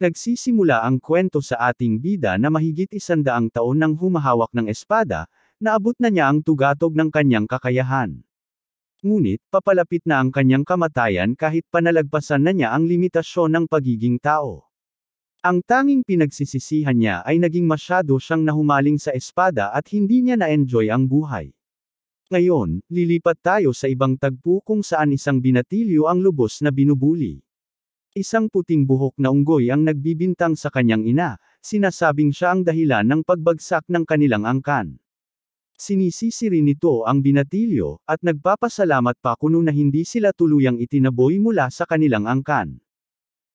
Nagsisimula ang kwento sa ating bida na mahigit 100 taon nang humahawak ng espada, naabot na niya ang tugatog ng kanyang kakayahan. Ngunit, papalapit na ang kanyang kamatayan kahit panalagpasan na niya ang limitasyon ng pagiging tao. Ang tanging pinagsisisihan niya ay naging masyado siyang nahumaling sa espada at hindi niya na-enjoy ang buhay. Ngayon, lilipat tayo sa ibang tagpo kung saan isang binatilyo ang lubos na binubuli. Isang puting buhok na unggoy ang nagbibintang sa kanyang ina, sinasabing siya ang dahilan ng pagbagsak ng kanilang angkan. Sinisisi rin nito ang binatilyo, at nagpapasalamat pa kuno na hindi sila tuluyang itinaboy mula sa kanilang angkan.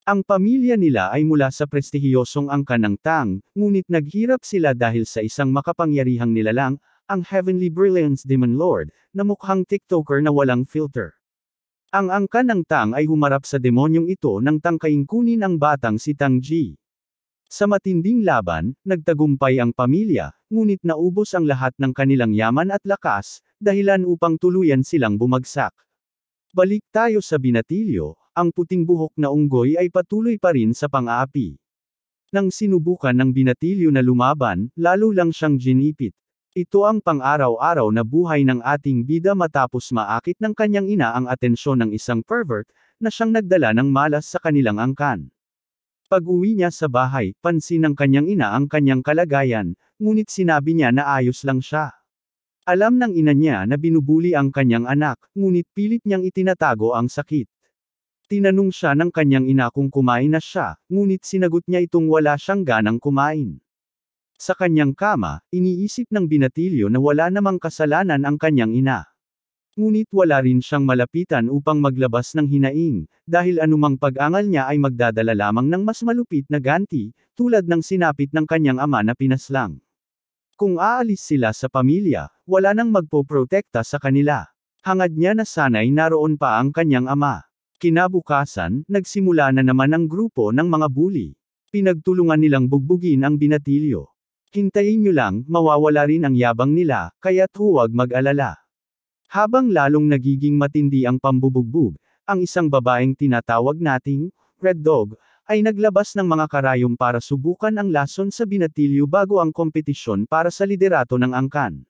Ang pamilya nila ay mula sa prestihiyosong angkan ng Tang, ngunit naghirap sila dahil sa isang makapangyarihang nilalang, ang Heavenly Brilliance Demon Lord, na mukhang TikToker na walang filter. Ang angkan ng Tang ay humarap sa demonyong ito nang tangkaing kunin ang batang si Tang Ji. Sa matinding laban, nagtagumpay ang pamilya, ngunit naubos ang lahat ng kanilang yaman at lakas, dahilan upang tuluyan silang bumagsak. Balik tayo sa binatilyo, ang puting buhok na unggoy ay patuloy pa rin sa pang-aapi. Nang sinubukan ng binatilyo na lumaban, lalo lang siyang ginipit. Ito ang pang-araw-araw na buhay ng ating bida matapos maakit ng kanyang ina ang atensyon ng isang pervert, na siyang nagdala ng malas sa kanilang angkan. Pag-uwi niya sa bahay, pansin ng kanyang ina ang kanyang kalagayan, ngunit sinabi niya na ayos lang siya. Alam ng ina niya na binubuli ang kanyang anak, ngunit pilit niyang itinatago ang sakit. Tinanong siya ng kanyang ina kung kumain na siya, ngunit sinagot niya itong wala siyang ganang kumain. Sa kanyang kama, iniisip ng binatilyo na wala namang kasalanan ang kanyang ina. Ngunit wala rin siyang malapitan upang maglabas ng hinaing, dahil anumang pag-angal niya ay magdadala lamang ng mas malupit na ganti, tulad ng sinapit ng kanyang ama na pinaslang. Kung aalis sila sa pamilya, wala nang magpoprotekta sa kanila. Hangad niya na sana'y naroon pa ang kanyang ama. Kinabukasan, nagsimula na naman ang grupo ng mga bully. Pinagtulungan nilang bugbugin ang binatilyo. Hintayin nyo lang, mawawala rin ang yabang nila, kaya't huwag mag-alala. Habang lalong nagiging matindi ang pambubugbog, ang isang babaeng tinatawag nating Red Dog, ay naglabas ng mga karayom para subukan ang lason sa binatilyo bago ang kompetisyon para sa liderato ng angkan.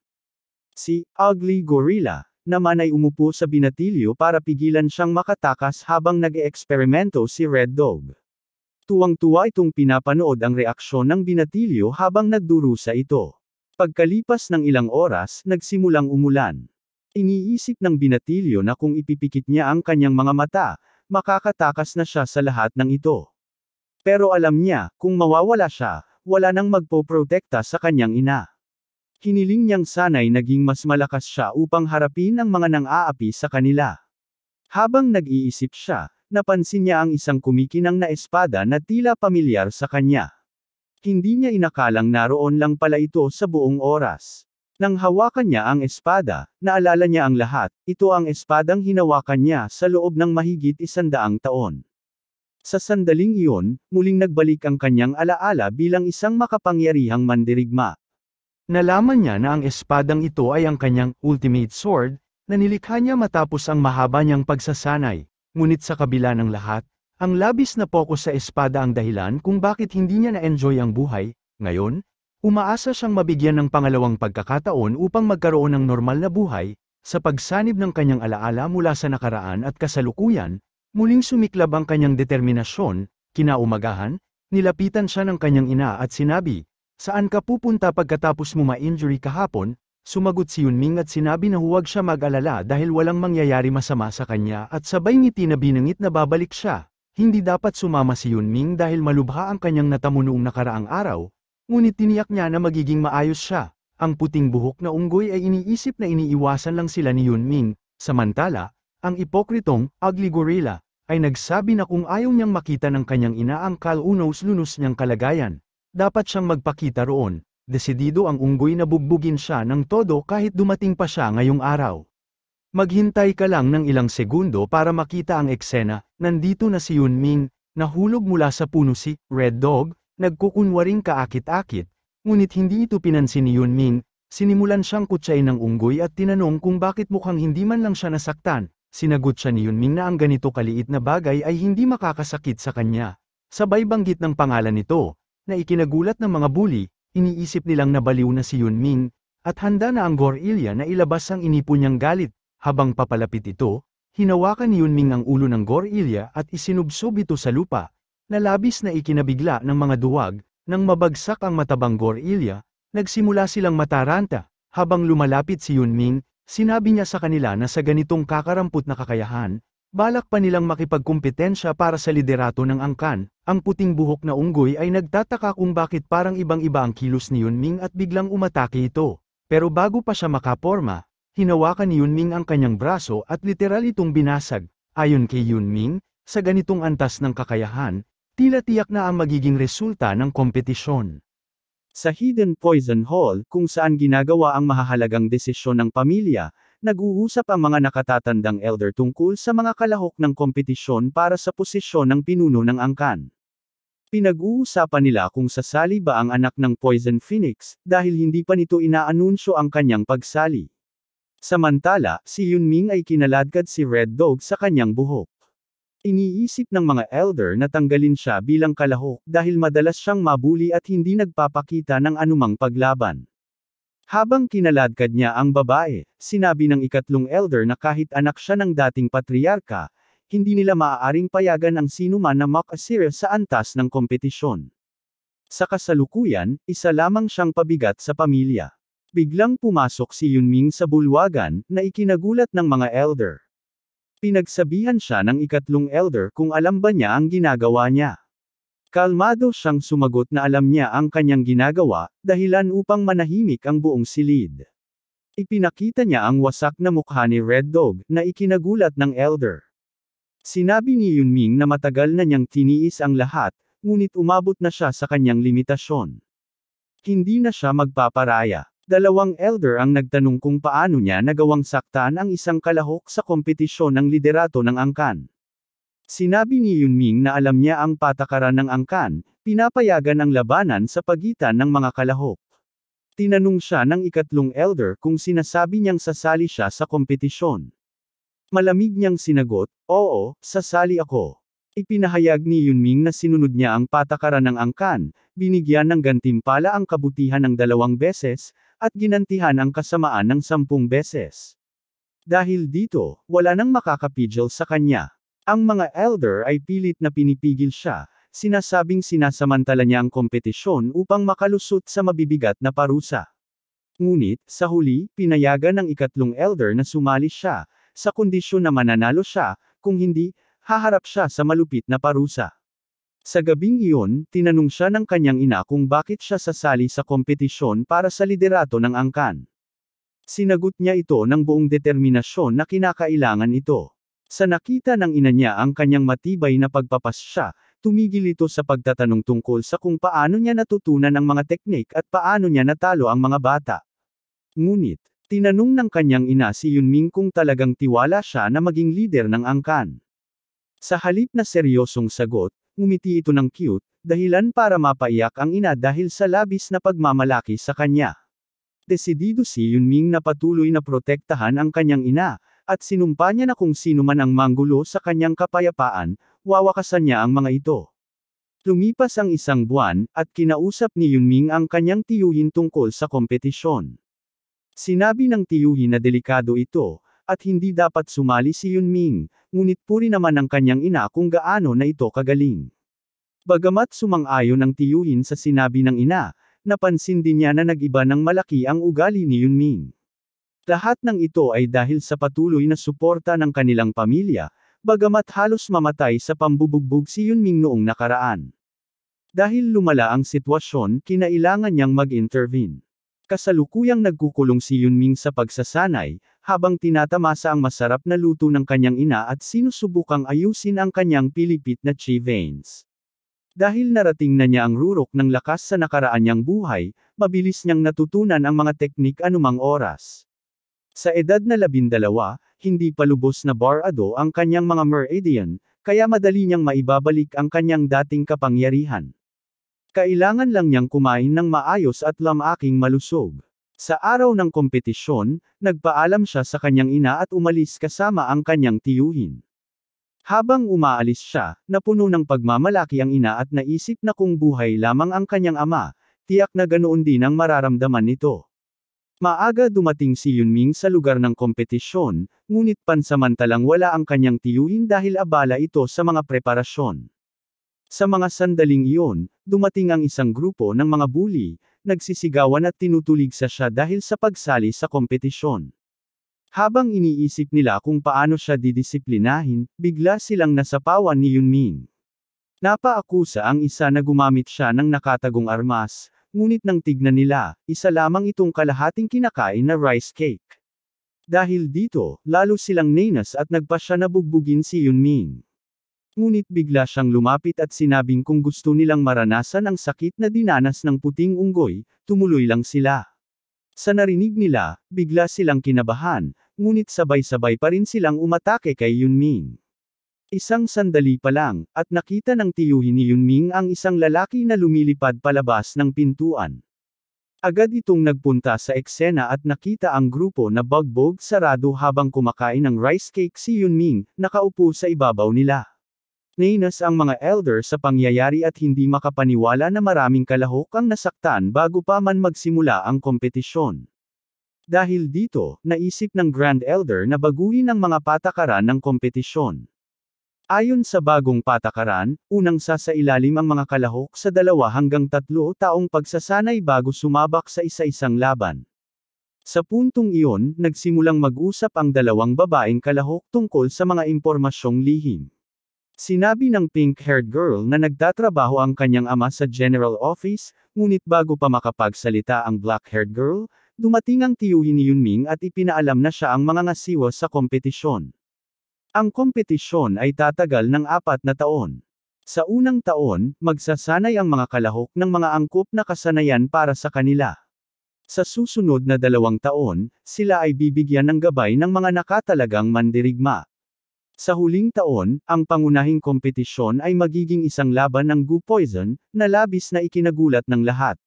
Si Ugly Gorilla naman ay umupo sa binatilyo para pigilan siyang makatakas habang nag-eeksperimento si Red Dog. Tuwang-tuwa itong pinapanood ang reaksyon ng binatilyo habang nagdurusa ito. Pagkalipas ng ilang oras, nagsimulang umulan. Iniisip ng binatilyo na kung ipipikit niya ang kanyang mga mata, makakatakas na siya sa lahat ng ito. Pero alam niya, kung mawawala siya, wala nang magpoprotekta sa kanyang ina. Hiniling niyang sana'y naging mas malakas siya upang harapin ang mga nang-aapi sa kanila. Habang nag-iisip siya, napansin niya ang isang kumikinang na espada na tila pamilyar sa kanya. Hindi niya inakalang naroon lang pala ito sa buong oras. Nang hawakan niya ang espada, naalala niya ang lahat, ito ang espadang hinawakan niya sa loob ng mahigit 100 taon. Sa sandaling iyon, muling nagbalik ang kanyang alaala bilang isang makapangyarihang mandirigma. Nalaman niya na ang espadang ito ay ang kanyang ultimate sword, na nilikha niya matapos ang mahaba niyang pagsasanay. Ngunit sa kabila ng lahat, ang labis na pokus sa espada ang dahilan kung bakit hindi niya na-enjoy ang buhay. Ngayon, umaasa siyang mabigyan ng pangalawang pagkakataon upang magkaroon ng normal na buhay. Sa pagsanib ng kanyang alaala mula sa nakaraan at kasalukuyan, muling sumiklab ang kanyang determinasyon. Kinaumagahan, nilapitan siya ng kanyang ina at sinabi, "Saan ka pupunta pagkatapos mo ma-injury kahapon?" Sumagot si Yunming at sinabi na huwag siya mag-alala dahil walang mangyayari masama sa kanya at sabay ngiti na binangit na babalik siya. Hindi dapat sumama si Yunming dahil malubha ang kanyang natamo noong nakaraang araw, ngunit tiniyak niya na magiging maayos siya. Ang puting buhok na unggoy ay iniisip na iniiwasan lang sila ni Yunming, samantala, ang ipokritong, Ugly Gorilla, ay nagsabi na kung ayaw niyang makita ng kanyang ina ang kalunos-lunos niyang kalagayan, dapat siyang magpakita roon. Desidido ang unggoy na bugbugin siya ng todo kahit dumating pa siya ngayong araw. Maghintay ka lang ng ilang segundo para makita ang eksena. Nandito na si Yunming, nahulog mula sa puno si Red Dog, nagkukunwaring kaakit-akit, ngunit hindi ito pinansin ni Yunming. Sinimulan siyang kutsain ng unggoy at tinanong kung bakit mukhang hindi man lang siya nasaktan. Sinagot siya ni Yunming na ang ganito kaliit na bagay ay hindi makakasakit sa kanya. Sabay banggit ng pangalan nito, na ikinagulat ng mga bully, iniisip nilang nabaliw na si Yunming, at handa na ang gorilla na ilabas ang inipon niyang galit. Habang papalapit ito, hinawakan ni Yunming ang ulo ng gorilla at isinubsob ito sa lupa, na labis na ikinabigla ng mga duwag. Nang mabagsak ang matabang gorilla, nagsimula silang mataranta. Habang lumalapit si Yunming, sinabi niya sa kanila na sa ganitong kakarampot na kakayahan, balak pa nilang makipagkumpetensya para sa liderato ng angkan. Ang puting buhok na unggoy ay nagtataka kung bakit parang ibang-iba ang kilos ni Yunming at biglang umatake ito. Pero bago pa siya makaporma, hinawakan ni Yunming ang kanyang braso at literal itong binasag. Ayon kay Yunming, sa ganitong antas ng kakayahan, tila tiyak na ang magiging resulta ng kompetisyon. Sa Hidden Poison Hall, kung saan ginagawa ang mahahalagang desisyon ng pamilya, nag-uusap ang mga nakatatandang elder tungkol sa mga kalahok ng kompetisyon para sa posisyon ng pinuno ng angkan. Pinag-uusapan nila kung sasali ba ang anak ng Poison Phoenix, dahil hindi pa nito inaanunsyo ang kanyang pagsali. Samantala, si Yunming ay kinaladkad si Red Dog sa kanyang buhok. Iniisip ng mga elder na tanggalin siya bilang kalahok dahil madalas siyang mabuli at hindi nagpapakita ng anumang paglaban. Habang kinaladkad niya ang babae, sinabi ng ikatlong elder na kahit anak siya ng dating patriarka, hindi nila maaaring payagan ang sinuman na makasira sa antas ng kompetisyon. Sa kasalukuyan, isa lamang siyang pabigat sa pamilya. Biglang pumasok si Yunming sa bulwagan, na ikinagulat ng mga elder. Pinagsabihan siya ng ikatlong elder kung alam ba niya ang ginagawa niya. Kalmado siyang sumagot na alam niya ang kanyang ginagawa, dahilan upang manahimik ang buong silid. Ipinakita niya ang wasak na mukha ni Red Dog, na ikinagulat ng elder. Sinabi ni Yunming na matagal na niyang tiniis ang lahat, ngunit umabot na siya sa kanyang limitasyon. Hindi na siya magpaparaya. Dalawang elder ang nagtanong kung paano niya nagawang saktan ang isang kalahok sa kompetisyon ng liderato ng angkan. Sinabi ni Yunming na alam niya ang patakaran ng angkan, pinapayagan ang labanan sa pagitan ng mga kalahok. Tinanong siya ng ikatlong elder kung sinasabi niyang sasali siya sa kompetisyon. Malamig niyang sinagot, "Oo, sasali ako." Ipinahayag ni Yunming na sinunod niya ang patakaran ng angkan, binigyan ng gantimpala ang kabutihan ng 2 beses, at ginantihan ang kasamaan ng 10 beses. Dahil dito, wala nang makakapigil sa kanya. Ang mga elder ay pilit na pinipigil siya, sinasabing sinasamantala niya ang kompetisyon upang makalusot sa mabibigat na parusa. Ngunit, sa huli, pinayagan ng ikatlong elder na sumali siya, sa kondisyon na mananalo siya, kung hindi, haharap siya sa malupit na parusa. Sa gabing iyon, tinanong siya ng kanyang ina kung bakit siya sasali sa kompetisyon para sa liderato ng angkan. Sinagot niya ito ng buong determinasyon na kinakailangan ito. Sa nakita ng ina niya ang kanyang matibay na pagpapasya, tumigil ito sa pagtatanong tungkol sa kung paano niya natutunan ang mga teknik at paano niya natalo ang mga bata. Ngunit, tinanong ng kanyang ina si Yunming kung talagang tiwala siya na maging leader ng angkan. Sa halip na seryosong sagot, ngumiti ito ng cute, dahilan para mapaiyak ang ina dahil sa labis na pagmamalaki sa kanya. Desidido si Yunming na patuloy na protektahan ang kanyang ina, at sinumpa niya na kung sino man ang manggulo sa kanyang kapayapaan, wawakasan niya ang mga ito. Lumipas ang 1 buwan, at kinausap ni Yunming ang kanyang tiyuhin tungkol sa kompetisyon. Sinabi ng tiyuhin na delikado ito, at hindi dapat sumali si Yunming, ngunit puri naman ng kanyang ina kung gaano na ito kagaling. Bagamat sumang-ayon ang tiyuhin sa sinabi ng ina, napansin din niya na nag-iba ng malaki ang ugali ni Yunming. Lahat ng ito ay dahil sa patuloy na suporta ng kanilang pamilya, bagamat halos mamatay sa pambubugbog si Yunming noong nakaraan. Dahil lumala ang sitwasyon, kinailangan niyang mag-intervene. Kasalukuyang nagkukulong si Yunming sa pagsasanay, habang tinatamasa ang masarap na luto ng kanyang ina at sinusubukang ayusin ang kanyang pilipit na chi veins. Dahil narating na niya ang rurok ng lakas sa nakaraan niyang buhay, mabilis niyang natutunan ang mga teknik anumang oras. Sa edad na 12, hindi pa lubos na barado ang kanyang mga meridian, kaya madali niyang maibabalik ang kanyang dating kapangyarihan. Kailangan lang niyang kumain ng maayos at lamaking malusog. Sa araw ng kompetisyon, nagpaalam siya sa kanyang ina at umalis kasama ang kanyang tiyuhin. Habang umaalis siya, napuno ng pagmamalaki ang ina at naisip na kung buhay lamang ang kanyang ama, tiyak na ganoon din ang mararamdaman nito. Maaga dumating si Yunming sa lugar ng kompetisyon, ngunit pansamantalang wala ang kanyang tiyuhin dahil abala ito sa mga preparasyon. Sa mga sandaling iyon, dumating ang isang grupo ng mga bully, nagsisigawan at tinutuligsa siya dahil sa pagsali sa kompetisyon. Habang iniisip nila kung paano siya didisiplinahin, bigla silang nasapawan ni Yunming. Napaakusa ang isa na gumamit siya ng nakatagong armas, ngunit nang tignan nila, isa lamang itong kalahating kinakain na rice cake. Dahil dito, lalo silang nenas at nagpa siya na bugbugin si Yunming. Ngunit bigla siyang lumapit at sinabing kung gusto nilang maranasan ang sakit na dinanas ng puting unggoy, tumuloy lang sila. Sa narinig nila, bigla silang kinabahan, ngunit sabay-sabay pa rin silang umatake kay Yunming. Isang sandali pa lang, at nakita ng tiyuhin ni Yunming ang isang lalaki na lumilipad palabas ng pintuan. Agad itong nagpunta sa eksena at nakita ang grupo na bugbog sarado habang kumakain ng rice cake si Yunming, nakaupo sa ibabaw nila. Nainas ang mga elder sa pangyayari at hindi makapaniwala na maraming kalahok ang nasaktan bago pa man magsimula ang kompetisyon. Dahil dito, naisip ng Grand Elder na baguhin ang mga patakaran ng kompetisyon. Ayon sa bagong patakaran, unang sasailalim ang mga kalahok sa 2 hanggang 3 taong pagsasanay bago sumabak sa isa-isang laban. Sa puntong iyon, nagsimulang mag-usap ang 2 babaeng kalahok tungkol sa mga impormasyong lihim. Sinabi ng pink-haired girl na nagtatrabaho ang kanyang ama sa general office, ngunit bago pa makapagsalita ang black-haired girl, dumating ang tiyuhin ni Yunming at ipinaalam na siya ang mga ngasiwa sa kompetisyon. Ang kompetisyon ay tatagal ng 4 na taon. Sa unang taon, magsasanay ang mga kalahok ng mga angkop na kasanayan para sa kanila. Sa susunod na 2 taon, sila ay bibigyan ng gabay ng mga nakatalagang mandirigma. Sa huling taon, ang pangunahing kompetisyon ay magiging isang laban ng Gu Poison, na labis na ikinagulat ng lahat.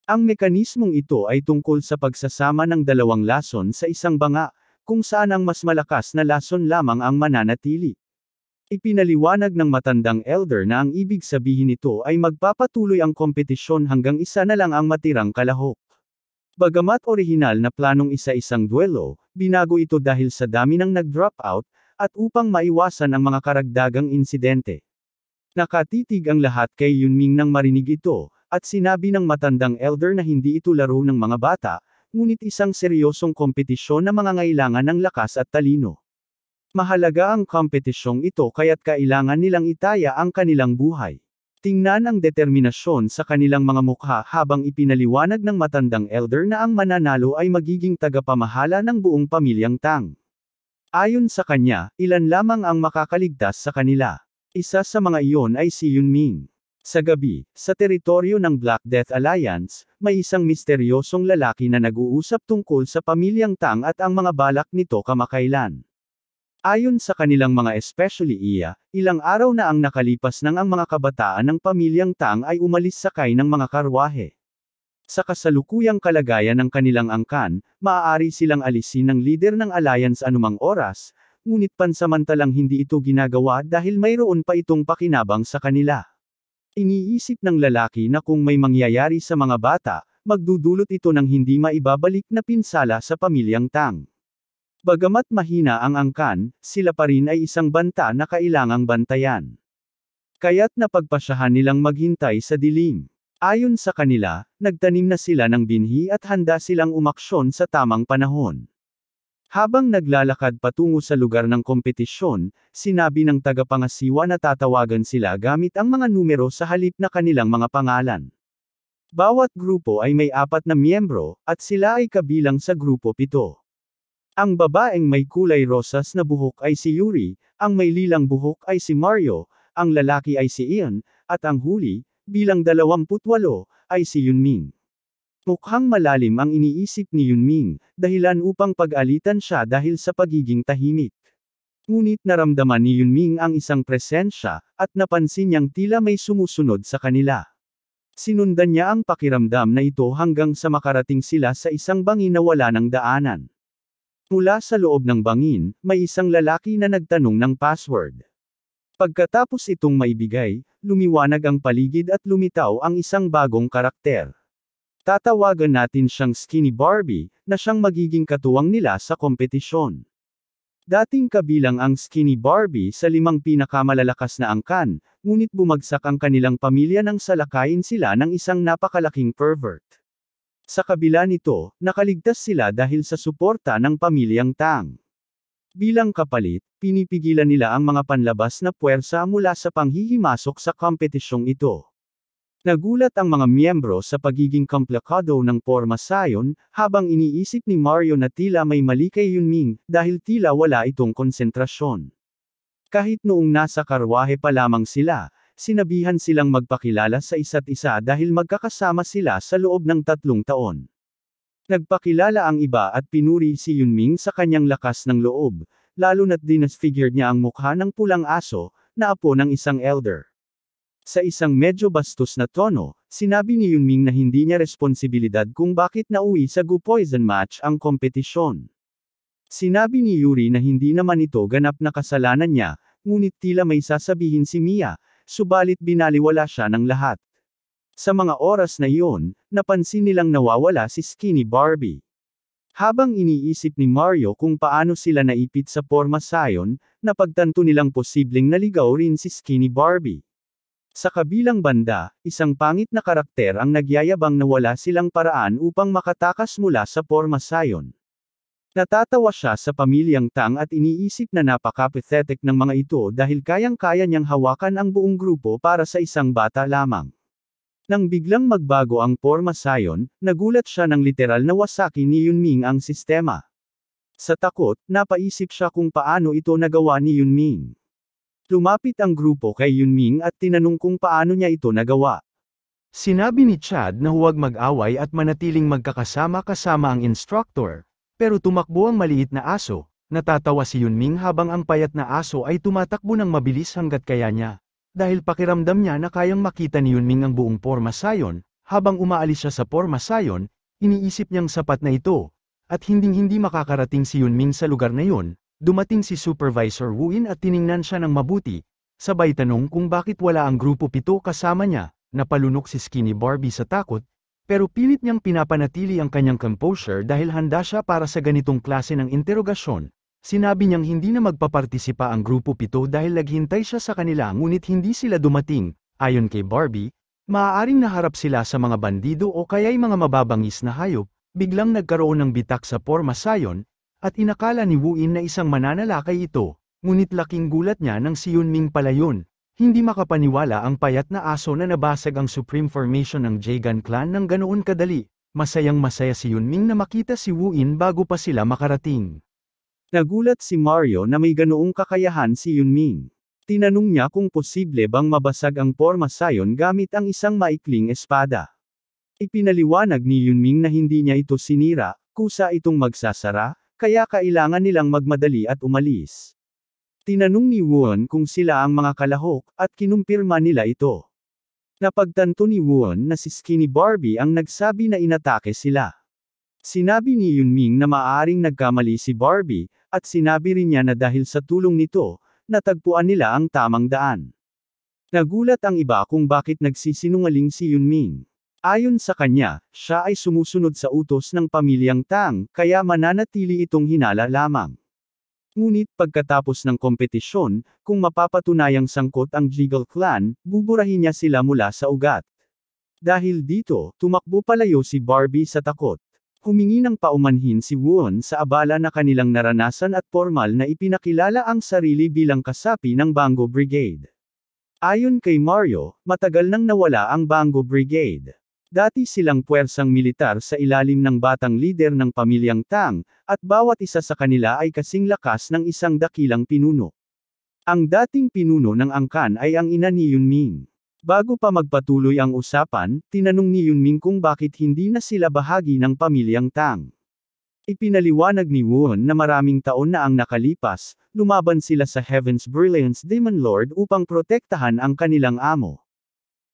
Ang mekanismong ito ay tungkol sa pagsasama ng 2 lason sa isang banga, kung saan ang mas malakas na lason lamang ang mananatili. Ipinaliwanag ng matandang elder na ang ibig sabihin nito ay magpapatuloy ang kompetisyon hanggang isa na lang ang matirang kalahok. Bagamat orihinal na planong isa-isang duelo, binago ito dahil sa dami ng nag-drop out, at upang maiwasan ang mga karagdagang insidente. Nakatitig ang lahat kay Yunming nang marinig ito, at sinabi ng matandang elder na hindi ito laro ng mga bata, ngunit isang seryosong kompetisyon na mangangailangan ng lakas at talino. Mahalaga ang kompetisyong ito kaya't kailangan nilang itaya ang kanilang buhay. Tingnan ang determinasyon sa kanilang mga mukha habang ipinaliwanag ng matandang elder na ang mananalo ay magiging tagapamahala ng buong pamilyang Tang. Ayon sa kanya, ilan lamang ang makakaligtas sa kanila. Isa sa mga iyon ay si Yunming. Sa gabi, sa teritoryo ng Black Death Alliance, may isang misteryosong lalaki na nag-uusap tungkol sa pamilyang Tang at ang mga balak nito kamakailan. Ayon sa kanilang mga especially ilang araw na ang nakalipas nang ang mga kabataan ng pamilyang Tang ay umalis sakay ng mga karwahe. Sa kasalukuyang kalagayan ng kanilang angkan, maaari silang alisin ng leader ng alliance anumang oras, ngunit pansamantalang hindi ito ginagawa dahil mayroon pa itong pakinabang sa kanila. Iniisip ng lalaki na kung may mangyayari sa mga bata, magdudulot ito ng hindi maibabalik na pinsala sa pamilyang Tang. Bagamat mahina ang angkan, sila pa rin ay isang banta na kailangang bantayan. Kaya't napagpasyahan nilang maghintay sa dilim. Ayon sa kanila, nagtanim na sila ng binhi at handa silang umaksyon sa tamang panahon. Habang naglalakad patungo sa lugar ng kompetisyon, sinabi ng tagapangasiwa na tatawagan sila gamit ang mga numero sa halip na kanilang mga pangalan. Bawat grupo ay may 4 na miyembro, at sila ay kabilang sa grupo 7. Ang babaeng may kulay rosas na buhok ay si Yuri, ang may lilang buhok ay si Mario, ang lalaki ay si Ian, at ang huli, bilang 28, ay si Yunming. Mukhang malalim ang iniisip ni Yunming, dahilan upang pag-alitan siya dahil sa pagiging tahimik. Ngunit naramdaman ni Yunming ang isang presensya, at napansin niyang tila may sumusunod sa kanila. Sinundan niya ang pakiramdam na ito hanggang sa makarating sila sa isang bangin na wala ng daanan. Mula sa loob ng bangin, may isang lalaki na nagtanong ng password. Pagkatapos itong maibigay, lumiwanag ang paligid at lumitaw ang isang bagong karakter. Tatawagan natin siyang Skinny Barbie, na siyang magiging katuwang nila sa kompetisyon. Dating kabilang ang Skinny Barbie sa 5 pinakamalalakas na angkan, ngunit bumagsak ang kanilang pamilya nang salakayin sila ng isang napakalaking pervert. Sa kabila nito, nakaligtas sila dahil sa suporta ng pamilyang Tang. Bilang kapalit, pinipigilan nila ang mga panlabas na puwersa mula sa panghihimasok sa kompetisyong ito. Nagulat ang mga miyembro sa pagiging komplikado ng porma sayon, habang iniisip ni Mario na tila may mali kay Yunming, dahil tila wala itong konsentrasyon. Kahit noong nasa karwahe pa lamang sila, sinabihan silang magpakilala sa isa't isa dahil magkakasama sila sa loob ng 3 taon. Nagpakilala ang iba at pinuri si Yunming sa kanyang lakas ng loob, lalo na't dinasfigured niya ang mukha ng pulang aso, na apo ng isang elder. Sa isang medyo bastos na tono, sinabi ni Yunming na hindi niya responsibilidad kung bakit nauwi sa Gu Poison match ang kompetisyon. Sinabi ni Yuri na hindi naman ito ganap na kasalanan niya, ngunit tila may sasabihin si Mia, subalit binaliwala siya ng lahat. Sa mga oras na iyon, napansin nilang nawawala si Skinny Barbie. Habang iniisip ni Mario kung paano sila naipit sa porma sayon, napagtanto nilang posibleng naligaw rin si Skinny Barbie. Sa kabilang banda, isang pangit na karakter ang nagyayabang na wala silang paraan upang makatakas mula sa porma sayon. Natatawa siya sa pamilyang Tang at iniisip na napaka-pathetic ng mga ito dahil kayang-kaya niyang hawakan ang buong grupo para sa isang bata lamang. Nang biglang magbago ang porma sayon, nagulat siya nang literal na wasaki ni Yunming ang sistema. Sa takot, napaisip siya kung paano ito nagawa ni Yunming. Lumapit ang grupo kay Yunming at tinanong kung paano niya ito nagawa. Sinabi ni Chad na huwag mag-away at manatiling magkakasama kasama ang instructor, pero tumakbo ang maliit na aso. Natatawa si Yunming habang ang payat na aso ay tumatakbo ng mabilis hanggat kaya niya. Dahil pakiramdam niya na kayang makita ni Yunming ang buong porma sayon, habang umaalis siya sa porma sayon, iniisip niyang sapat na ito. At hinding-hindi makakarating si Yunming sa lugar na yun. Dumating si Supervisor Wu In at tiningnan siya ng mabuti, sabay tanong kung bakit wala ang grupo 7 kasama niya. Napalunok si Skinny Barbie sa takot, pero pilit niyang pinapanatili ang kanyang composure dahil handa siya para sa ganitong klase ng interogasyon. Sinabi niyang hindi na magpapartisipa ang grupo 7 dahil naghintay siya sa kanila ngunit hindi sila dumating. Ayon kay Barbie, maaaring naharap sila sa mga bandido o kaya'y mga mababangis na hayop. Biglang nagkaroon ng bitak sa porma sayon, at inakala ni Wu In na isang mananalakay ito, ngunit laking gulat niya nang si Yunming pala yun. Hindi makapaniwala ang payat na aso na nabasag ang Supreme Formation ng Jagan Clan ng ganoon kadali. Masayang-masaya si Yunming na makita si Wu In bago pa sila makarating. Nagulat si Mario na may ganoong kakayahan si Yunming. Tinanong niya kung posible bang mabasag ang porma sayon gamit ang isang maikling espada. Ipinaliwanag ni Yunming na hindi niya ito sinira, kusa itong magsasara, kaya kailangan nilang magmadali at umalis. Tinanong ni Won kung sila ang mga kalahok, at kinumpirma nila ito. Napagtanto ni Won na si Skinny Barbie ang nagsabi na inatake sila. Sinabi ni Yunming na maaaring nagkamali si Barbie, at sinabi rin niya na dahil sa tulong nito, natagpuan nila ang tamang daan. Nagulat ang iba kung bakit nagsisinungaling si Yunming. Ayon sa kanya, siya ay sumusunod sa utos ng pamilyang Tang, kaya mananatili itong hinala lamang. Ngunit pagkatapos ng kompetisyon, kung mapapatunayang sangkot ang Jiggle Clan, buburahin niya sila mula sa ugat. Dahil dito, tumakbo palayo si Barbie sa takot. Humingi ng paumanhin si Won sa abala na kanilang naranasan at formal na ipinakilala ang sarili bilang kasapi ng Bango Brigade. Ayon kay Mario, matagal nang nawala ang Bango Brigade. Dati silang puwersang militar sa ilalim ng batang lider ng pamilyang Tang, at bawat isa sa kanila ay kasing lakas ng isang dakilang pinuno. Ang dating pinuno ng angkan ay ang ina ni Yunming. Bago pa magpatuloy ang usapan, tinanong ni Yunming kung bakit hindi na sila bahagi ng pamilyang Tang. Ipinaliwanag ni Won na maraming taon na ang nakalipas, lumaban sila sa Heaven's Brilliance Demon Lord upang protektahan ang kanilang amo.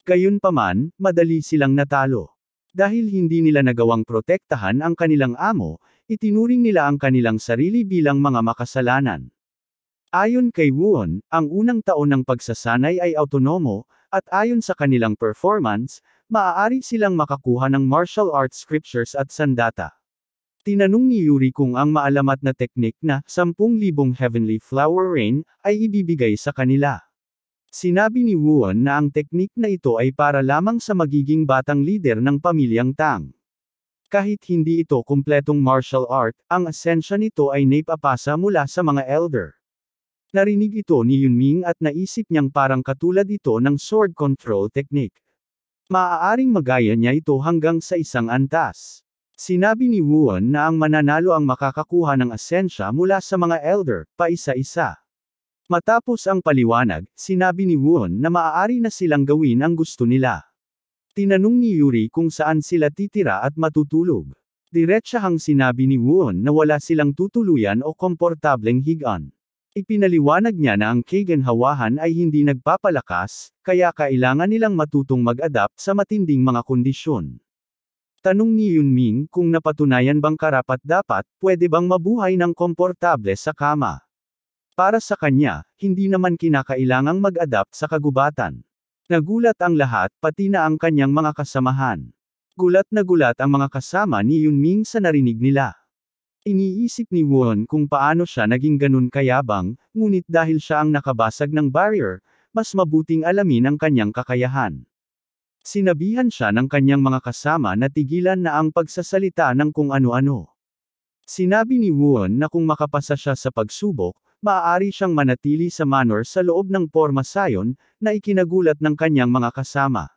Gayunpaman, madali silang natalo. Dahil hindi nila nagawang protektahan ang kanilang amo, itinuring nila ang kanilang sarili bilang mga makasalanan. Ayon kay Won, ang unang taon ng pagsasanay ay autonomo, at ayon sa kanilang performance, maaari silang makakuha ng martial arts scriptures at sandata. Tinanong ni Yuri kung ang maalamat na teknik na 10,000 Heavenly Flower Rain ay ibibigay sa kanila. Sinabi ni Won na ang teknik na ito ay para lamang sa magiging batang lider ng pamilyang Tang. Kahit hindi ito kumpletong martial art, ang asensya nito ay naipapasa mula sa mga elder. Narinig ito ni Yunming at naisip niyang parang katulad ito ng sword control technique. Maaaring magaya niya ito hanggang sa isang antas. Sinabi ni Won na ang mananalo ang makakakuha ng asensya mula sa mga elder, paisa-isa. Matapos ang paliwanag, sinabi ni Won na maaari na silang gawin ang gusto nila. Tinanong ni Yuri kung saan sila titira at matutulog. Diretsahang sinabi ni Won na wala silang tutuluyan o komportableng higaan. Ipinaliwanag niya na ang kaginhawahan ay hindi nagpapalakas, kaya kailangan nilang matutong mag-adapt sa matinding mga kondisyon. Tanong ni Yunming kung napatunayan bang karapat-dapat, pwede bang mabuhay ng komportable sa kama. Para sa kanya, hindi naman kinakailangang mag-adapt sa kagubatan. Nagulat ang lahat, pati na ang kanyang mga kasamahan. Gulat na gulat ang mga kasama ni Yunming sa narinig nila. Iniisip ni Won kung paano siya naging ganun kayabang, ngunit dahil siya ang nakabasag ng barrier, mas mabuting alamin ang kanyang kakayahan. Sinabihan siya ng kanyang mga kasama na tigilan na ang pagsasalita ng kung ano-ano. Sinabi ni Won na kung makapasa siya sa pagsubok, maaari siyang manatili sa manor sa loob ng pormasayon, na ikinagulat ng kanyang mga kasama.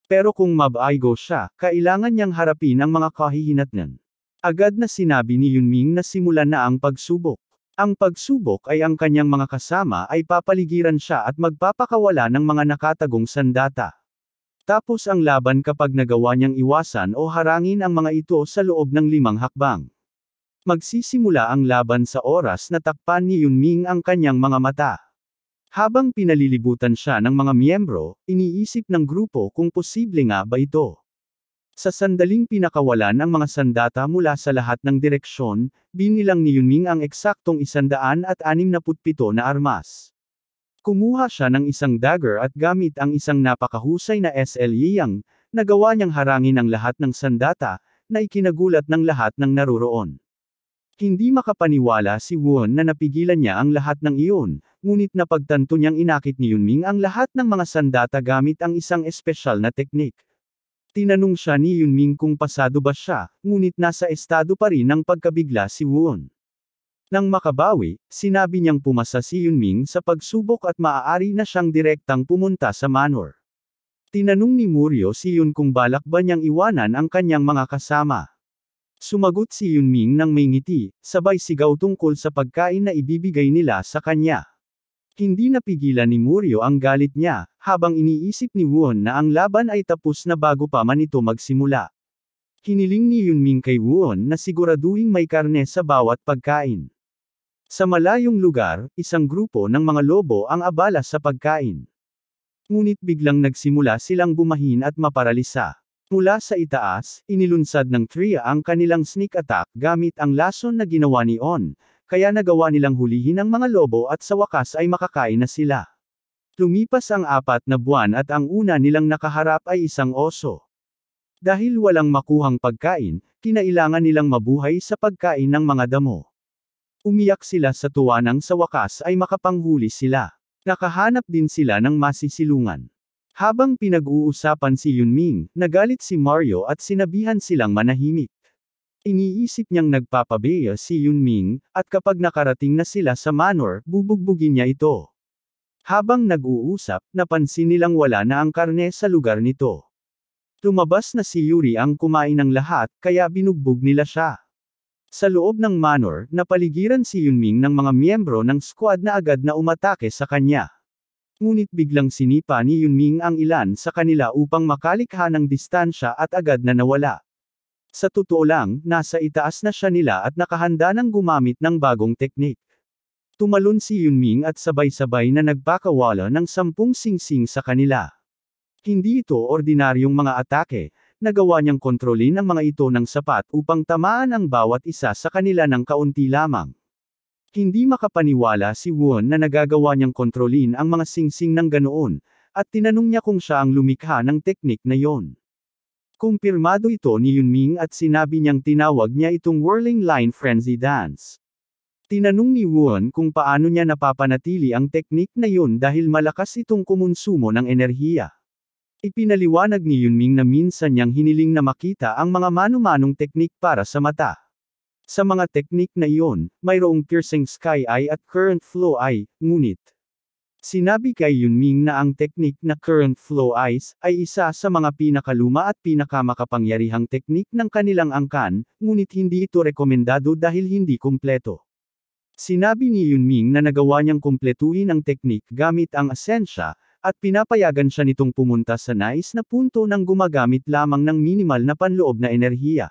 Pero kung mabaigo siya, kailangan niyang harapin ang mga kahihinatnan. Agad na sinabi ni Yunming na simulan na ang pagsubok. Ang pagsubok ay ang kanyang mga kasama ay papaligiran siya at magpapakawala ng mga nakatagong sandata. Tapos ang laban kapag nagawa niyang iwasan o harangin ang mga ito sa loob ng 5 hakbang. Magsisimula ang laban sa oras na takpan ni Yunming ang kanyang mga mata. Habang pinalilibutan siya ng mga miyembro, iniisip ng grupo kung posible nga ba ito. Sa sandaling pinakawalan ang mga sandata mula sa lahat ng direksyon, binilang ni Yunming ang eksaktong 167 na armas. Kumuha siya ng isang dagger at gamit ang isang napakahusay na SL Yang, nagawa niyang harangin ang lahat ng sandata, na ikinagulat ng lahat ng naruroon. Hindi makapaniwala si Won na napigilan niya ang lahat ng iyon, ngunit napagtanto niyang inakit ni Yunming ang lahat ng mga sandata gamit ang isang espesyal na teknik. Tinanong siya ni Yunming kung pasado ba siya, ngunit nasa estado pa rin ng pagkabigla si Won. Nang makabawi, sinabi niyang pumasa si Yunming sa pagsubok at maaari na siyang direktang pumunta sa manor. Tinanong ni Muryo si Yun kung balak ba niyang iwanan ang kanyang mga kasama. Sumagot si Yunming ng may ngiti, sabay sigaw tungkol sa pagkain na ibibigay nila sa kanya. Hindi napigilan ni Muryo ang galit niya, habang iniisip ni Won na ang laban ay tapos na bago pa man ito magsimula. Hiniling ni Yunming kay Won na siguraduhing may karne sa bawat pagkain. Sa malayong lugar, isang grupo ng mga lobo ang abala sa pagkain. Ngunit biglang nagsimula silang bumahin at maparalisa. Mula sa itaas, inilunsad ng Tria ang kanilang sneak attack gamit ang lason na ginawa ni On, kaya nagawa nilang hulihin ang mga lobo at sa wakas ay makakain na sila. Lumipas ang 4 na buwan at ang una nilang nakaharap ay isang oso. Dahil walang makuhang pagkain, kinailangan nilang mabuhay sa pagkain ng mga damo. Umiyak sila sa tuwa nang sa wakas ay makapanghuli sila. Nakahanap din sila ng masisilungan. Habang pinag-uusapan si Yunming, nagalit si Mario at sinabihan silang manahimik. Iniisip niyang nagpapabeya si Yunming, at kapag nakarating na sila sa manor, bubugbugin niya ito. Habang nag-uusap, napansin nilang wala na ang karne sa lugar nito. Lumabas na si Yuri ang kumain ng lahat, kaya binugbog nila siya. Sa loob ng manor, napaligiran si Yunming ng mga miyembro ng squad na agad na umatake sa kanya. Ngunit biglang sinipa ni Yunming ang ilan sa kanila upang makalikha ng distansya at agad na nawala. Sa totoo lang, nasa itaas na siya nila at nakahanda ng gumamit ng bagong teknik. Tumalon si Yunming at sabay-sabay na nagpakawala ng 10 singsing sa kanila. Hindi ito ordinaryong mga atake, nagawa niyang kontrolin ang mga ito ng sapat upang tamaan ang bawat isa sa kanila ng kaunti lamang. Hindi makapaniwala si Won na nagagawa niyang kontrolin ang mga singsing ng ganoon, at tinanong niya kung siya ang lumikha ng teknik na yon. Kumpirmado ito ni Yunming at sinabi niyang tinawag niya itong whirling line frenzy dance. Tinanong ni Won kung paano niya napapanatili ang teknik na yun dahil malakas itong kumonsumo ng enerhiya. Ipinaliwanag ni Yunming na minsan niyang hiniling na makita ang mga mano-manong teknik para sa mata. Sa mga teknik na iyon, mayroong piercing sky eye at current flow eye, ngunit sinabi kay Yunming na ang teknik na current flow eyes ay isa sa mga pinakaluma at pinakamakapangyarihang teknik ng kanilang angkan, ngunit hindi ito rekomendado dahil hindi kumpleto. Sinabi ni Yunming na nagawa niyang kumpletuhin ang teknik gamit ang asensya, at pinapayagan siya nitong pumunta sa nais na punto nang gumagamit lamang ng minimal na panloob na enerhiya.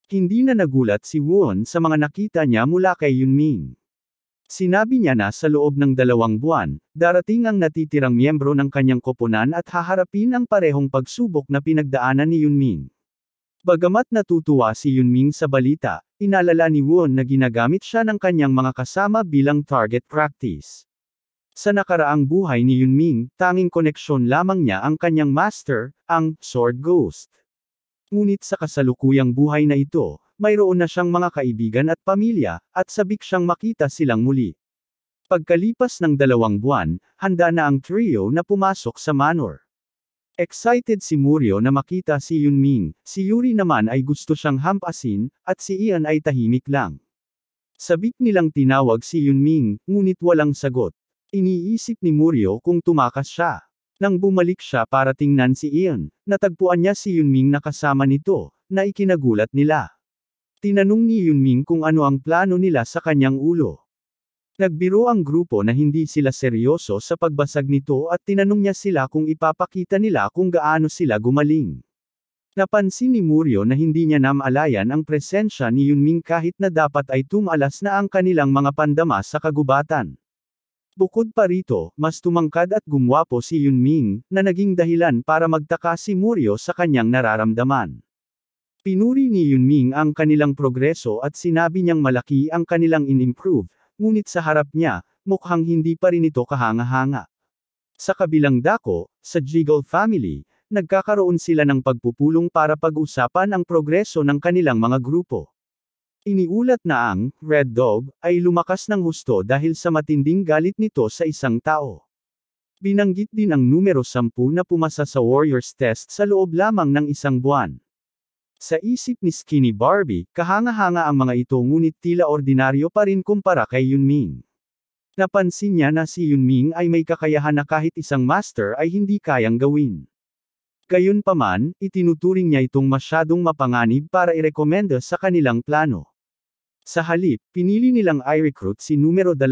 Hindi na nagulat si Won sa mga nakita niya mula kay Yunming. Sinabi niya na sa loob ng 2 buwan, darating ang natitirang miyembro ng kanyang koponan at haharapin ang parehong pagsubok na pinagdaanan ni Yunming. Bagamat natutuwa si Yunming sa balita, inalala ni Won na ginagamit siya ng kanyang mga kasama bilang target practice. Sa nakaraang buhay ni Yunming, tanging koneksyon lamang niya ang kanyang master, ang Sword Ghost. Ngunit sa kasalukuyang buhay na ito, mayroon na siyang mga kaibigan at pamilya, at sabik siyang makita silang muli. Pagkalipas ng 2 buwan, handa na ang trio na pumasok sa manor. Excited si Muryo na makita si Yunming, si Yuri naman ay gusto siyang hampasin, at si Ian ay tahimik lang. Sabik nilang tinawag si Yunming, ngunit walang sagot. Iniisip ni Muryo kung tumakas siya. Nang bumalik siya para tingnan si Ian, natagpuan niya si Yunming na kasama nito, na ikinagulat nila. Tinanong ni Yunming kung ano ang plano nila sa kanyang ulo. Nagbiro ang grupo na hindi sila seryoso sa pagbasag nito at tinanong niya sila kung ipapakita nila kung gaano sila gumaling. Napansin ni Muryo na hindi niya namalayan ang presensya ni Yunming kahit na dapat ay tumalas na ang kanilang mga pandama sa kagubatan. Bukod pa rito, mas tumangkad at gumwapo si Yunming, na naging dahilan para magtaka si Muryo sa kanyang nararamdaman. Pinuri ni Yunming ang kanilang progreso at sinabi niyang malaki ang kanilang in-improve, ngunit sa harap niya, mukhang hindi pa rin ito kahanga-hanga. Sa kabilang dako, sa Jiggle family, nagkakaroon sila ng pagpupulong para pag-usapan ang progreso ng kanilang mga grupo. Iniulat na ang Red Dog ay lumakas ng husto dahil sa matinding galit nito sa isang tao. Binanggit din ang numero 10 na pumasa sa Warriors Test sa loob lamang ng 1 buwan. Sa isip ni Skinny Barbie, kahanga-hanga ang mga ito ngunit tila ordinaryo pa rin kumpara kay Yunming. Napansin niya na si Yunming ay may kakayahan na kahit isang master ay hindi kayang gawin. Gayunpaman, itinuturing niya itong masyadong mapanganib para irekomenda sa kanilang plano. Sa halip, pinili nilang i-recruit si numero 2,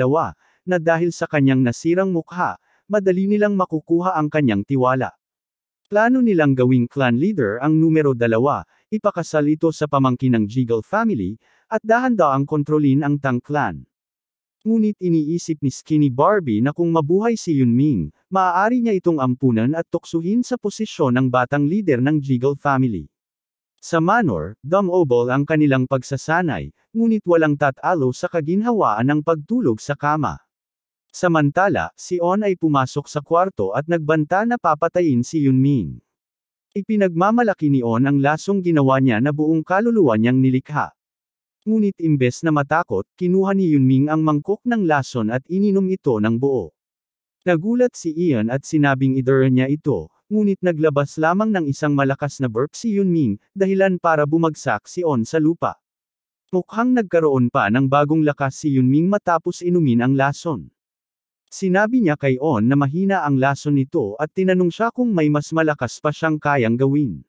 na dahil sa kanyang nasirang mukha, madali nilang makukuha ang kanyang tiwala. Plano nilang gawing clan leader ang numero 2, ipakasal ito sa pamangkin ng Jiggle family, at dahan-daang kontrolin ang Tang clan. Ngunit iniisip ni Skinny Barbie na kung mabuhay si Yunming, maaari niya itong ampunan at tuksuhin sa posisyon ng batang leader ng Jiggle family. Sa manor, dumb-obol ang kanilang pagsasanay, ngunit walang tatalo sa kaginhawaan ng pagtulog sa kama. Samantala, si On ay pumasok sa kwarto at nagbanta na papatayin si Yunming. Ipinagmamalaki ni On ang lasong ginawa niya na buong kaluluwa niyang nilikha. Ngunit imbes na matakot, kinuha ni Yunming ang mangkok ng lason at ininom ito ng buo. Nagulat si Ian at sinabing idura niya ito, ngunit naglabas lamang ng isang malakas na burp si Yunming, dahilan para bumagsak si On sa lupa. Mukhang nagkaroon pa ng bagong lakas si Yunming matapos inumin ang lason. Sinabi niya kay On na mahina ang lason nito at tinanong siya kung may mas malakas pa siyang kayang gawin.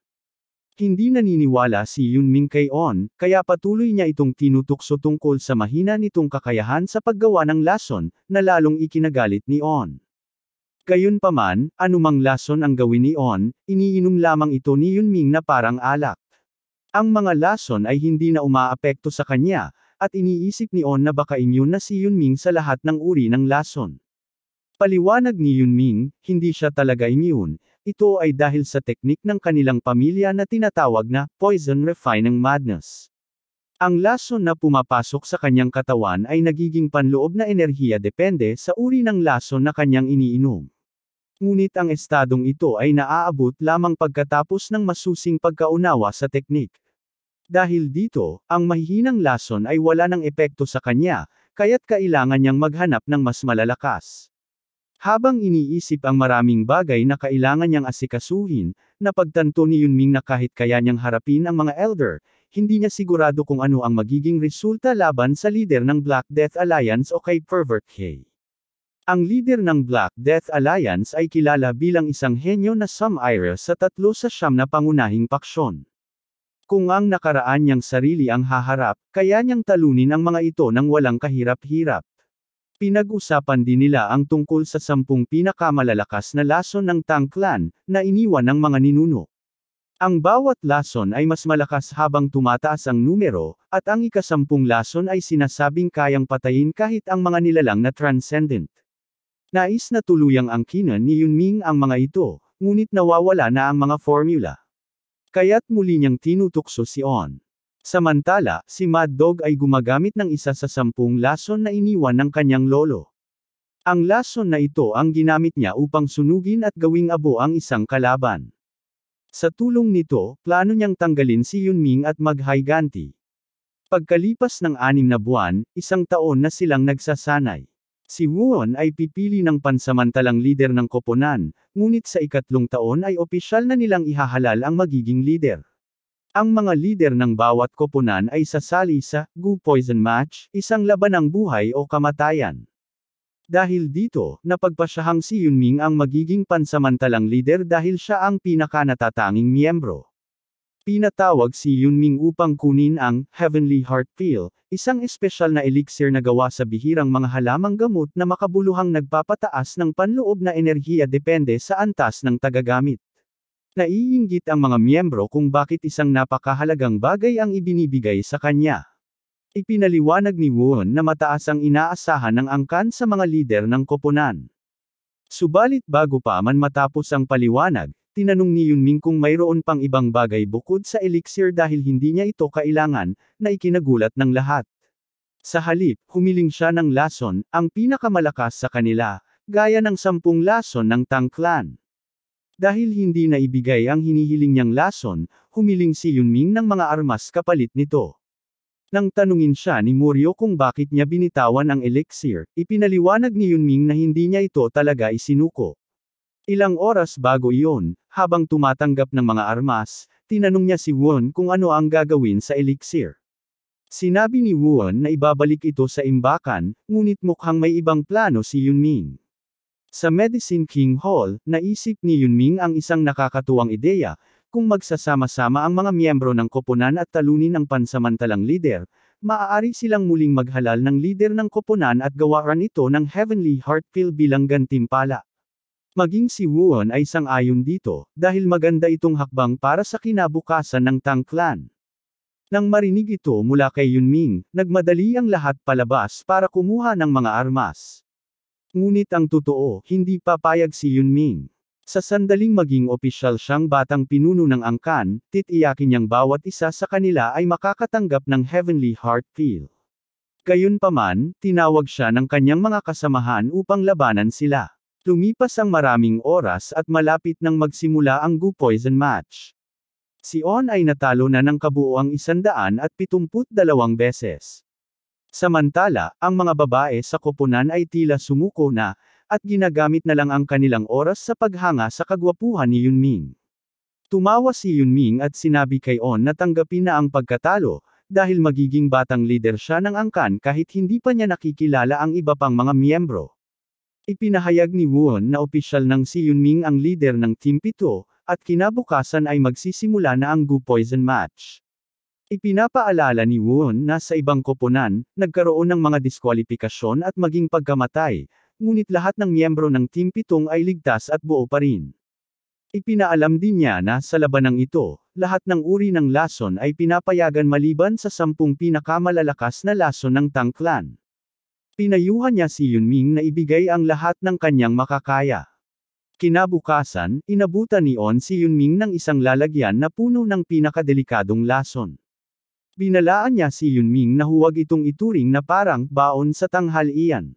Hindi naniniwala si Yunming kay On, kaya patuloy niya itong tinutukso tungkol sa mahina nitong kakayahan sa paggawa ng lason, na lalong ikinagalit ni On. Gayunpaman, anumang lason ang gawin ni On, iniinom lamang ito ni Yunming na parang alak. Ang mga lason ay hindi na umaapekto sa kanya, at iniisip ni On na baka immune na si Yunming sa lahat ng uri ng lason. Paliwanag ni Yunming, hindi siya talaga immune, ito ay dahil sa teknik ng kanilang pamilya na tinatawag na poison refining madness. Ang lason na pumapasok sa kanyang katawan ay nagiging panloob na enerhiya depende sa uri ng lason na kanyang iniinom. Ngunit ang estadong ito ay naaabot lamang pagkatapos ng masusing pagkaunawa sa teknik. Dahil dito, ang mahihinang lason ay wala ng epekto sa kanya, kaya't kailangan niyang maghanap ng mas malalakas. Habang iniisip ang maraming bagay na kailangan niyang asikasuhin, napagtanto ni Yunming na kahit kaya niyang harapin ang mga elder, hindi niya sigurado kung ano ang magiging resulta laban sa lider ng Black Death Alliance o kay Pervert K. Ang lider ng Black Death Alliance ay kilala bilang isang henyo na sum-ira sa 3 sa 9 na pangunahing paksyon. Kung ang nakaraan niyang sarili ang haharap, kaya niyang talunin ang mga ito ng walang kahirap-hirap. Pinag-usapan din nila ang tungkol sa 10 pinakamalalakas na lason ng Tang Clan, na iniwan ng mga ninuno. Ang bawat lason ay mas malakas habang tumataas ang numero, at ang ika-10 lason ay sinasabing kayang patayin kahit ang mga nilalang na transcendent. Nais na tuluyang angkinan ni Yunming ang mga ito, ngunit nawawala na ang mga formula. Kaya't muli niyang tinutukso si On. Samantala, si Mad Dog ay gumagamit ng isa sa 10 lason na iniwan ng kanyang lolo. Ang lason na ito ang ginamit niya upang sunugin at gawing abo ang isang kalaban. Sa tulong nito, plano niyang tanggalin si Yunming at maghiganti. Pagkalipas ng 6 na buwan, 1 taon na silang nagsasanay. Si Wuon ay pipili ng pansamantalang lider ng koponan, ngunit sa 3 taon ay opisyal na nilang ihahalal ang magiging lider. Ang mga lider ng bawat koponan ay sasali sa Gu Poison Match, isang labanang buhay o kamatayan. Dahil dito, napagpasyahang si Yunming ang magiging pansamantalang lider dahil siya ang pinakanatatanging miyembro. Pinatawag si Yunming upang kunin ang Heavenly Heart Pill, isang espesyal na elixir na gawa sa bihirang mga halamang gamot na makabuluhang nagpapataas ng panloob na enerhiya depende sa antas ng tagagamit. Naiinggit ang mga miyembro kung bakit isang napakahalagang bagay ang ibinibigay sa kanya. Ipinaliwanag ni Wuon na mataas ang inaasahan ng angkan sa mga lider ng koponan. Subalit bago pa man matapos ang paliwanag, tinanong ni Yunming kung mayroon pang ibang bagay bukod sa elixir dahil hindi niya ito kailangan, na ikinagulat ng lahat. Sa halip, humiling siya ng lason, ang pinakamalakas sa kanila, gaya ng 10 lason ng Tang Clan. Dahil hindi na ibigay ang hinihiling niyang lason, humiling si Yunming ng mga armas kapalit nito. Nang tanungin siya ni Muryo kung bakit niya binitawan ang elixir, ipinaliwanag ni Yunming na hindi niya ito talaga isinuko. Ilang oras bago iyon, habang tumatanggap ng mga armas, tinanong niya si Wuon kung ano ang gagawin sa elixir. Sinabi ni Wuon na ibabalik ito sa imbakan, ngunit mukhang may ibang plano si Yunming. Sa Medicine King Hall, naisip ni Yunming ang isang nakakatuwang ideya, kung magsasama-sama ang mga miyembro ng koponan at talunin ang pansamantalang lider, maaari silang muling maghalal ng lider ng koponan at gawaran ito ng Heavenly Heart Pill bilang gantimpala. Maging si Wuon ay sang-ayon dito, dahil maganda itong hakbang para sa kinabukasan ng Tang Clan. Nang marinig ito mula kay Yunming, nagmadali ang lahat palabas para kumuha ng mga armas. Ngunit ang totoo, hindi papayag si Yunming. Sa sandaling maging opisyal siyang batang pinuno ng angkan, titiyakin niyang bawat isa sa kanila ay makakatanggap ng Heavenly Heart Pill. Gayunpaman, tinawag siya ng kanyang mga kasamahan upang labanan sila. Lumipas ang maraming oras at malapit nang magsimula ang Gu Poison Match. Si On ay natalo na ng kabuoang 172 beses. Samantala, ang mga babae sa koponan ay tila sumuko na, at ginagamit na lang ang kanilang oras sa paghanga sa kagwapuhan ni Yunming. Tumawa si Yunming at sinabi kay On na tanggapin na ang pagkatalo, dahil magiging batang leader siya ng angkan kahit hindi pa niya nakikilala ang iba pang mga miyembro. Ipinahayag ni Wuon na opisyal ng si Yunming ang leader ng Team 7, at kinabukasan ay magsisimula na ang Gu Poison Match. Ipinapaalala ni Wuon na sa ibang koponan, nagkaroon ng mga diskwalifikasyon at maging pagkamatay, ngunit lahat ng miyembro ng Team 7 ay ligtas at buo pa rin. Ipinaalam din niya na sa labanang ito, lahat ng uri ng lason ay pinapayagan maliban sa 10 pinakamalalakas na lason ng Tang Clan. Pinayuhan niya si Yunming na ibigay ang lahat ng kanyang makakaya. Kinabukasan, inabutan ni On si Yunming ng isang lalagyan na puno ng pinakadelikadong lason. Binalaan niya si Yunming na huwag itong ituring na parang baon sa tanghalian.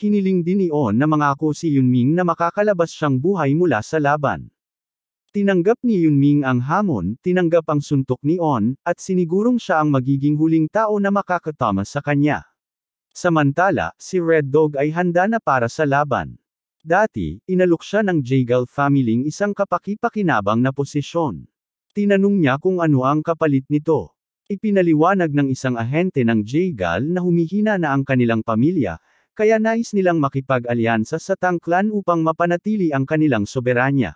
Hiniling din ni On na mangako si Yunming na makakalabas siyang buhay mula sa laban. Tinanggap ni Yunming ang hamon, tinanggap ang suntok ni On, at sinigurong siya ang magiging huling tao na makakatama sa kanya. Samantala, si Red Dog ay handa na para sa laban. Dati, inalok siya ng Jaegal family isang kapaki-pakinabang na posisyon. Tinanong niya kung ano ang kapalit nito. Ipinaliwanag ng isang ahente ng Jaegal na humihina na ang kanilang pamilya, kaya nais nilang makipag-alyansa sa Tang Clan upang mapanatili ang kanilang soberanya.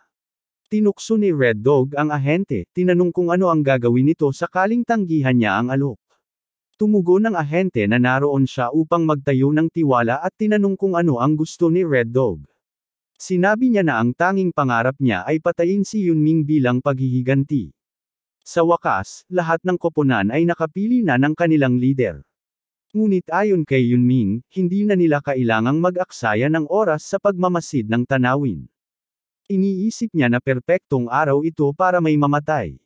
Tinukso ni Red Dog ang ahente, tinanong kung ano ang gagawin nito sakaling tanggihan niya ang alok. Tumugon ng ahente na naroon siya upang magtayo ng tiwala at tinanong kung ano ang gusto ni Red Dog. Sinabi niya na ang tanging pangarap niya ay patayin si Yunming bilang paghihiganti. Sa wakas, lahat ng koponan ay nakapili na ng kanilang leader. Ngunit ayon kay Yunming, hindi na nila kailangang mag-aksaya ng oras sa pagmamasid ng tanawin. Iniisip niya na perpektong araw ito para may mamatay.